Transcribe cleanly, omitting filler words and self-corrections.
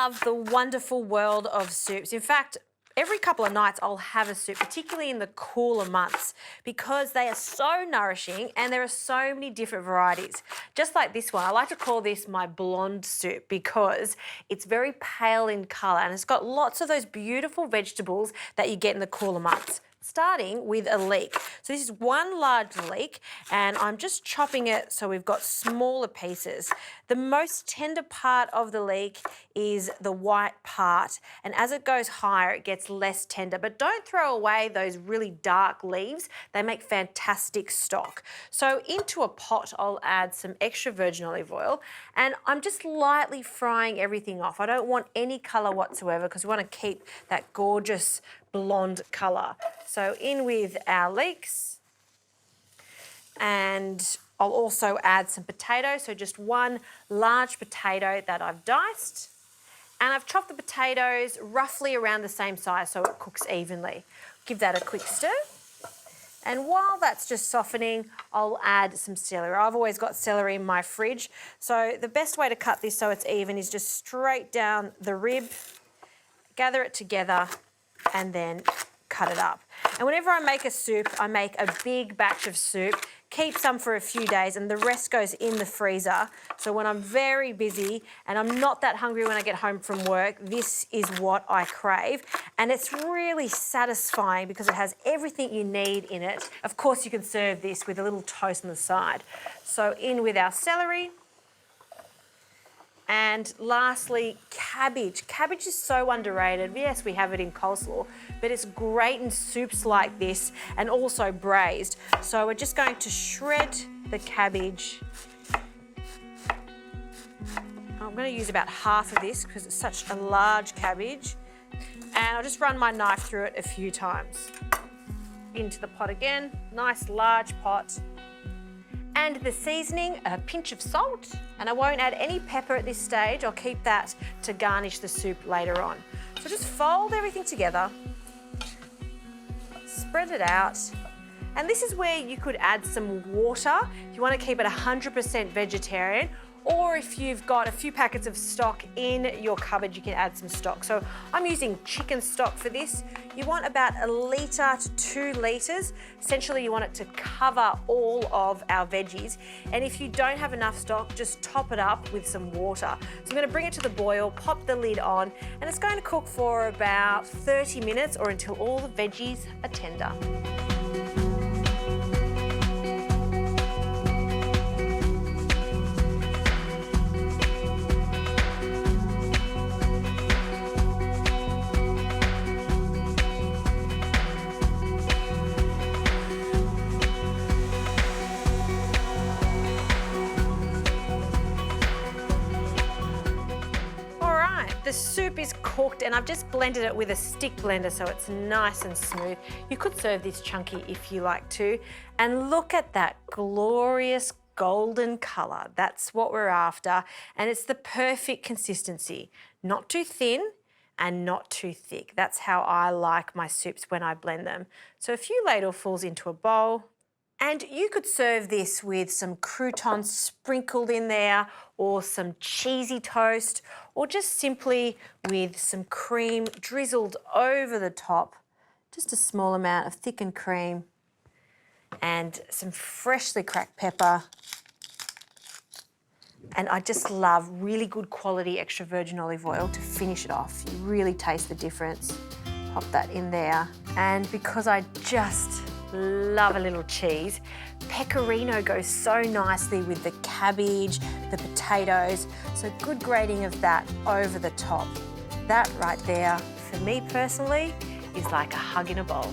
love the wonderful world of soups. In fact, every couple of nights I'll have a soup, particularly in the cooler months, because they are so nourishing and there are so many different varieties. Just like this one, I like to call this my blonde soup because it's very pale in colour and it's got lots of those beautiful vegetables that you get in the cooler months. Starting with a leek. So this is one large leek and I'm just chopping it so we've got smaller pieces. The most tender part of the leek is the white part, and as it goes higher it gets less tender, but don't throw away those really dark leaves. They make fantastic stock. So into a pot I'll add some extra virgin olive oil and I'm just lightly frying everything off. I don't want any colour whatsoever because we want to keep that gorgeous blonde colour. So in with our leeks, and I'll also add some potatoes, so just one large potato that I've diced, and I've chopped the potatoes roughly around the same size so it cooks evenly. Give that a quick stir, and while that's just softening, I'll add some celery. I've always got celery in my fridge, so the best way to cut this so it's even is just straight down the rib, gather it together, and then cut it up. And whenever I make a soup, I make a big batch of soup, keep some for a few days, and the rest goes in the freezer. So when I'm very busy and I'm not that hungry when I get home from work, this is what I crave. And it's really satisfying because it has everything you need in it. Of course, you can serve this with a little toast on the side. So in with our celery. And lastly, cabbage. Cabbage is so underrated. Yes, we have it in coleslaw, but it's great in soups like this and also braised. So we're just going to shred the cabbage. I'm going to use about half of this because it's such a large cabbage. And I'll just run my knife through it a few times. Into the pot again, nice large pot. And the seasoning, a pinch of salt, and I won't add any pepper at this stage. I'll keep that to garnish the soup later on. So just fold everything together, spread it out, and this is where you could add some water if you want to keep it 100% vegetarian, or if you've got a few packets of stock in your cupboard, you can add some stock. So I'm using chicken stock for this. You want about 1 litre to 2 litres. Essentially, you want it to cover all of our veggies. And if you don't have enough stock, just top it up with some water. So I'm going to bring it to the boil, pop the lid on, and it's going to cook for about 30 minutes or until all the veggies are tender. The soup is cooked and I've just blended it with a stick blender so it's nice and smooth. You could serve this chunky if you like to. And look at that glorious golden colour. That's what we're after. And it's the perfect consistency. Not too thin and not too thick. That's how I like my soups when I blend them. So a few ladlefuls into a bowl. And you could serve this with some croutons sprinkled in there, or some cheesy toast, or just simply with some cream drizzled over the top. Just a small amount of thickened cream and some freshly cracked pepper. And I just love really good quality extra virgin olive oil to finish it off. You really taste the difference. Pop that in there. And because I just love a little cheese, pecorino goes so nicely with the cabbage, the potatoes, so good grating of that over the top. That right there, for me personally, is like a hug in a bowl.